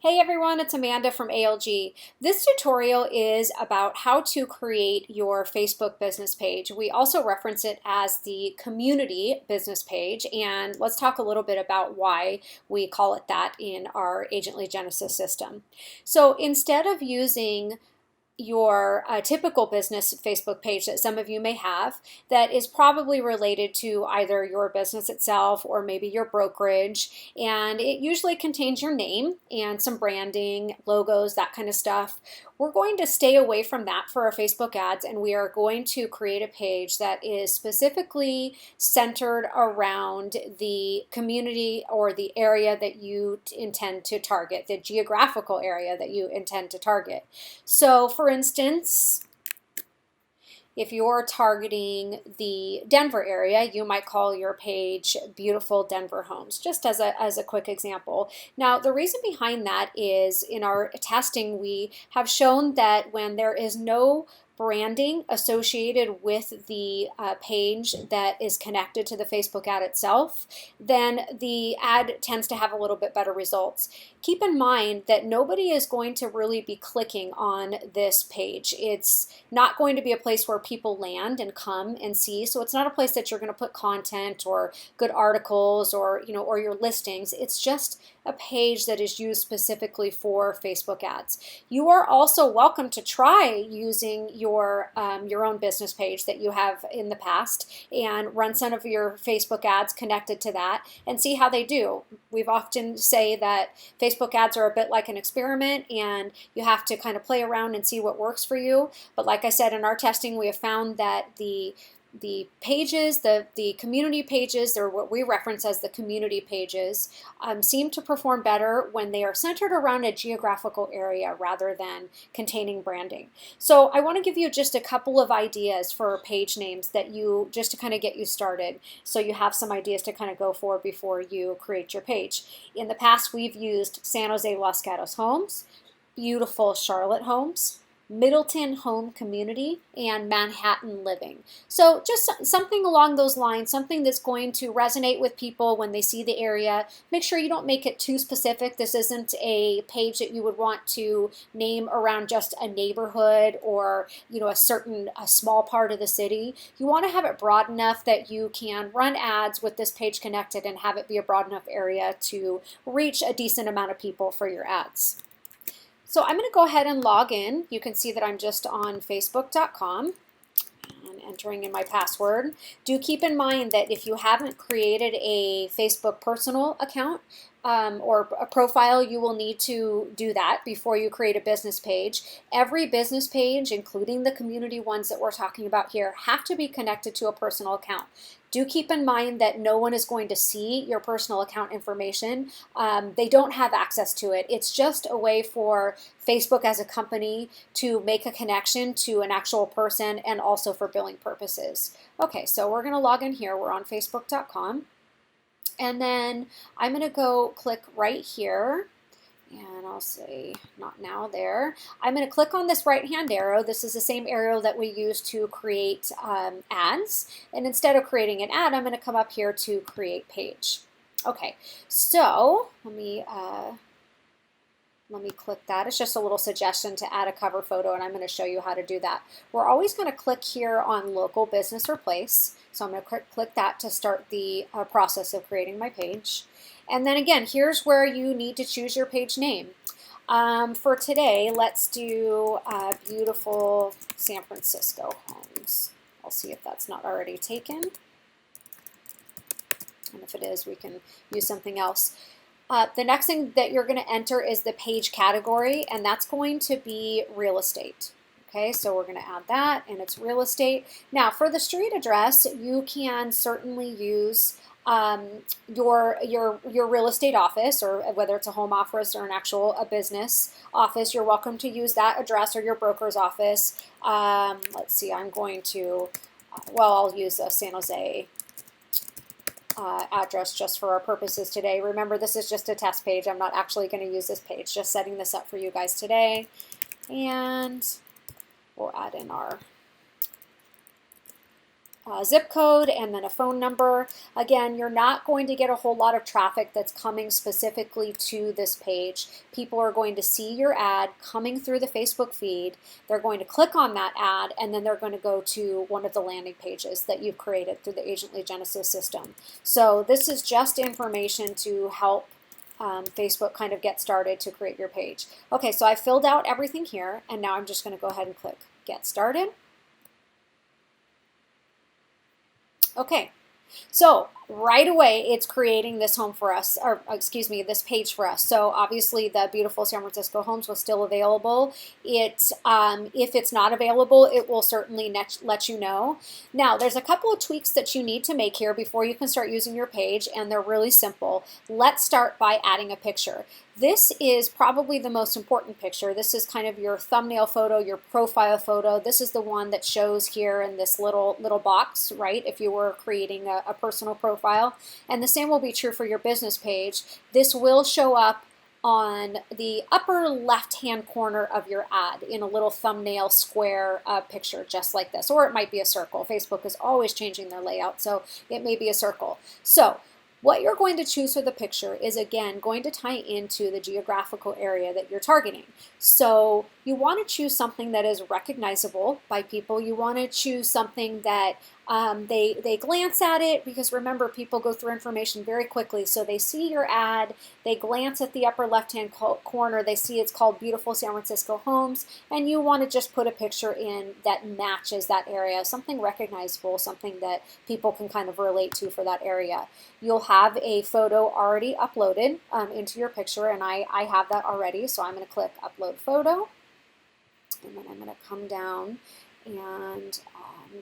Hey everyone, it's Amanda from ALG. This tutorial is about how to create your Facebook business page. We also reference it as the community business page, and let's talk a little bit about why we call it that in our Agently Genesis system. So instead of using your typical business Facebook page that some of you may have that is probably related to either your business itself or maybe your brokerage, and it usually contains your name and some branding, logos, that kind of stuff. We're going to stay away from that for our Facebook ads, and we are going to create a page that is specifically centered around the community or the area that you intend to target, the geographical area that you intend to target. So for instance, if you're targeting the Denver area, you might call your page Beautiful Denver Homes, just as a quick example. Now, the reason behind that is in our testing, we have shown that when there is no branding associated with the page that is connected to the Facebook ad itself, then the ad tends to have a little bit better results. Keep in mind that nobody is going to really be clicking on this page. It's not going to be a place where people land and come and see. So it's not a place that you're going to put content or good articles or or your listings. It's just a page that is used specifically for Facebook ads. You are also welcome to try using your own business page that you have in the past and run some of your Facebook ads connected to that and see how they do. We've often say that Facebook ads are a bit like an experiment, and you have to kind of play around and see what works for you. But like I said, in our testing, we have found that the pages, the community pages, they're what we reference as the community pages, seem to perform better when they are centered around a geographical area rather than containing branding. So I want to give you just a couple of ideas for page names that just to kind of get you started, so you have some ideas to kind of go for before you create your page. In the past, we've used San Jose Los Gatos Homes, Beautiful Charlotte Homes, Middleton Home Community, and Manhattan Living. So just something along those lines, something that's going to resonate with people when they see the area. Make sure you don't make it too specific. This isn't a page that you would want to name around just a neighborhood or a small part of the city. You want to have it broad enough that you can run ads with this page connected and have it be a broad enough area to reach a decent amount of people for your ads. So I'm going to go ahead and log in. You can see that I'm just on facebook.com and entering in my password. Do keep in mind that if you haven't created a Facebook personal account or a profile, you will need to do that before you create a business page. Every business page, including the community ones that we're talking about here, have to be connected to a personal account. Do keep in mind that no one is going to see your personal account information. They don't have access to it. It's just a way for Facebook as a company to make a connection to an actual person and also for billing purposes. Okay, so we're going to log in here. We're on facebook.com. And then I'm going to go click right here. And I'll say not now there. I'm going to click on this right hand arrow. This is the same arrow that we use to create ads. And instead of creating an ad, I'm going to come up here to create page. Okay, so let me click that. It's just a little suggestion to add a cover photo, and I'm going to show you how to do that. We're always going to click here on local business or place. So I'm going to click that to start the process of creating my page. And then again, here's where you need to choose your page name. For today, let's do Beautiful San Francisco Homes. I'll see if that's not already taken. And if it is, we can use something else. The next thing that you're going to enter is the page category, and that's going to be real estate. Okay, so we're going to add that, and it's real estate. Now, for the street address, you can certainly use your real estate office, or whether it's a home office or an actual business office. You're welcome to use that address, or your broker's office. Let's see, I'm going to, I'll use a San Jose address just for our purposes today. Remember, this is just a test page. I'm not actually going to use this page, just setting this up for you guys today. And we'll add in our zip code and then a phone number. Again, you're not going to get a whole lot of traffic that's coming specifically to this page. People are going to see your ad coming through the Facebook feed. They're going to click on that ad, and then they're going to go to one of the landing pages that you've created through the Agently Genesis system. So this is just information to help Facebook kind of get started to create your page. Okay, so I filled out everything here, and now I'm just going to go ahead and click Get Started. Okay, so right away it's creating this home for us, or excuse me, this page for us. So obviously the beautiful San Francisco homes was still available. If it's not available, it will certainly let you know. Now there's a couple of tweaks that you need to make here before you can start using your page, and they're really simple. Let's start by adding a picture. This is probably the most important picture. This is kind of your thumbnail photo, your profile photo. This is the one that shows here in this little box, right? If you were creating a personal profile. And the same will be true for your business page. This will show up on the upper left-hand corner of your ad in a little thumbnail square picture, just like this. Or it might be a circle. Facebook is always changing their layout, so it may be a circle. So what you're going to choose for the picture is, again, going to tie into the geographical area that you're targeting. So you want to choose something that is recognizable by people. You want to choose something that they glance at it, because remember, people go through information very quickly. So they see your ad, they glance at the upper left-hand corner, they see it's called Beautiful San Francisco Homes, and you want to just put a picture in that matches that area, something recognizable, something that people can kind of relate to for that area. You'll have a photo already uploaded into your picture, and I have that already, so I'm going to click Upload Photo, and then I'm going to come down and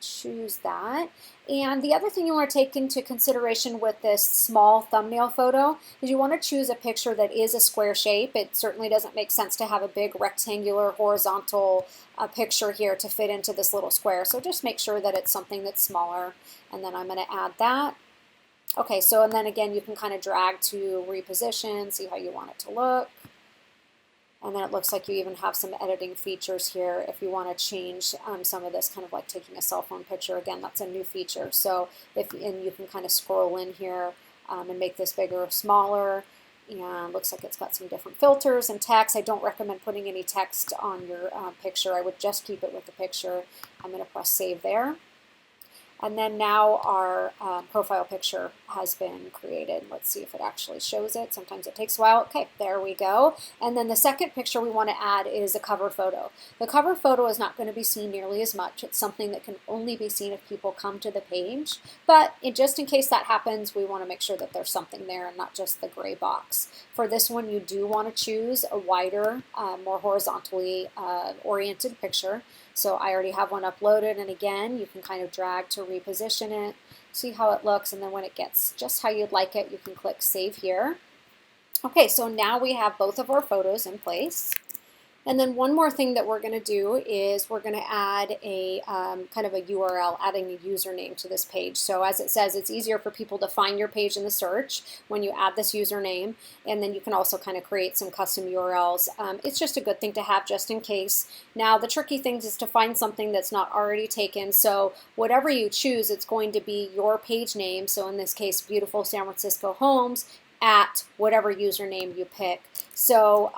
choose that. And the other thing you want to take into consideration with this small thumbnail photo is you want to choose a picture that is a square shape. It certainly doesn't make sense to have a big rectangular horizontal picture here to fit into this little square. So just make sure that it's something that's smaller, and then I'm going to add that. Okay, so and then again you can kind of drag to reposition, see how you want it to look. And then it looks like you even have some editing features here if you want to change some of this, kind of like taking a cell phone picture. Again, that's a new feature. So and you can kind of scroll in here and make this bigger or smaller. And looks like it's got some different filters and text. I don't recommend putting any text on your picture. I would just keep it with the picture. I'm going to press Save there. And then now our profile picture has been created. Let's see if it actually shows it. Sometimes it takes a while. Okay, there we go. And then the second picture we want to add is a cover photo. The cover photo is not going to be seen nearly as much. It's something that can only be seen if people come to the page. But just in case that happens, we want to make sure that there's something there and not just the gray box. For this one, you do want to choose a wider, more horizontally oriented picture. So I already have one uploaded, and again, you can kind of drag to reposition it, see how it looks, and then when it gets just how you'd like it, you can click Save here. Okay, so now we have both of our photos in place. And then one more thing that we're going to do is we're going to add a kind of a URL, adding a username to this page. So as it says, it's easier for people to find your page in the search when you add this username. And then you can also kind of create some custom URLs. It's just a good thing to have just in case. Now the tricky thing is to find something that's not already taken. So whatever you choose, it's going to be your page name. So in this case, Beautiful San Francisco Homes at whatever username you pick. So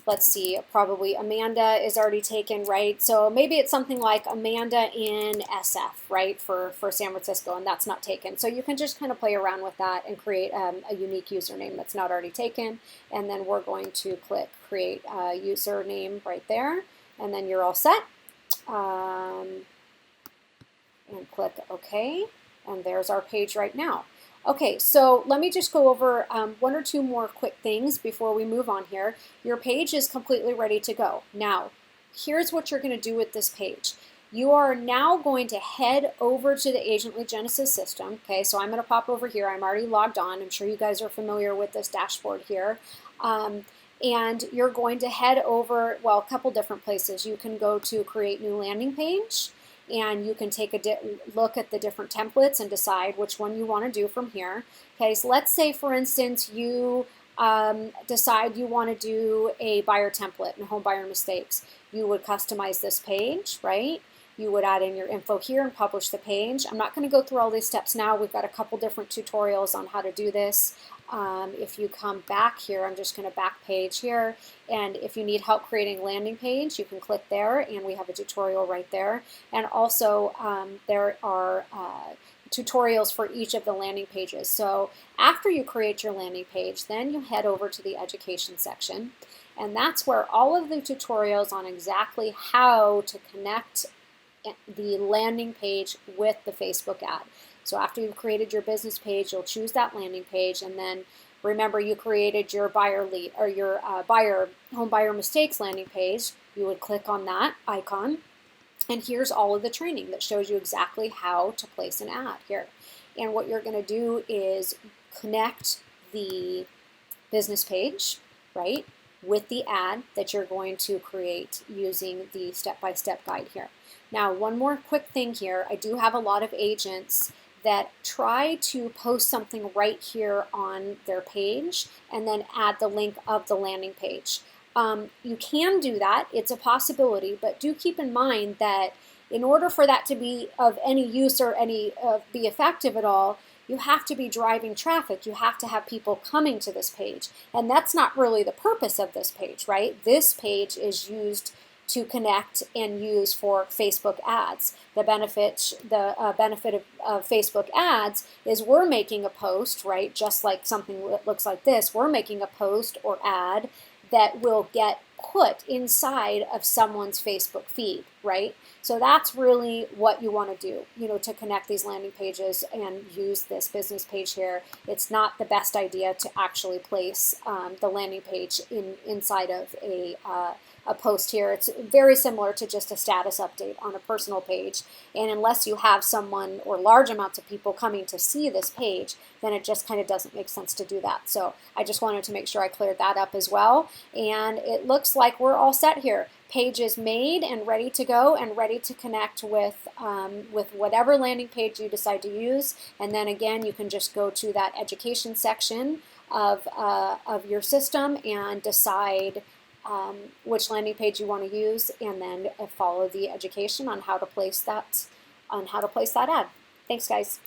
let's see, probably Amanda is already taken, right? So maybe it's something like Amanda in SF, right, for San Francisco, and that's not taken. So you can just kind of play around with that and create a unique username that's not already taken. And then we're going to click Create Username right there, and then you're all set. And click OK, and there's our page right now. Okay, so let me just go over one or two more quick things before we move on here. Your page is completely ready to go. Now, here's what you're going to do with this page. You are now going to head over to the Agently Genesis system. Okay, so I'm going to pop over here. I'm already logged on. I'm sure you guys are familiar with this dashboard here. And you're going to head over, well, a couple different places. You can go to Create New Landing Page, and you can take a look at the different templates and decide which one you want to do from here. Okay, so let's say, for instance, you decide you want to do a buyer template and home buyer mistakes. You would customize this page, right? You would add in your info here and publish the page. I'm not going to go through all these steps now. We've got a couple different tutorials on how to do this. If you come back here, I'm just going to back page here, and if you need help creating a landing page, you can click there, and we have a tutorial right there. And also there are tutorials for each of the landing pages. So after you create your landing page, then you head over to the education section, and that's where all of the tutorials on exactly how to connect the landing page with the Facebook ad. So after you've created your business page, you'll choose that landing page, and then remember you created your buyer lead or your home buyer mistakes landing page. You would click on that icon, and here's all of the training that shows you exactly how to place an ad here. And what you're going to do is connect the business page, right, with the ad that you're going to create using the step-by-step guide here. Now, one more quick thing here. I do have a lot of agents that try to post something right here on their page and then add the link of the landing page. You can do that. It's a possibility, but do keep in mind that in order for that to be of any use or be effective at all, you have to be driving traffic. You have to have people coming to this page, and that's not really the purpose of this page, right? This page is used to connect and use for Facebook ads. The benefit of Facebook ads is we're making a post, right? Just like something that looks like this, we're making a post or ad that will get put inside of someone's Facebook feed, right? So that's really what you want to do, to connect these landing pages and use this business page here. It's not the best idea to actually place the landing page inside of a post here. It's very similar to just a status update on a personal page, and unless you have someone or large amounts of people coming to see this page, then it just kind of doesn't make sense to do that. So I just wanted to make sure I cleared that up as well, and it looks like we're all set here. Page is made and ready to go and ready to connect with whatever landing page you decide to use. And then again, you can just go to that education section of your system and decide which landing page you want to use, and then follow the education on how to place that ad. Thanks, guys.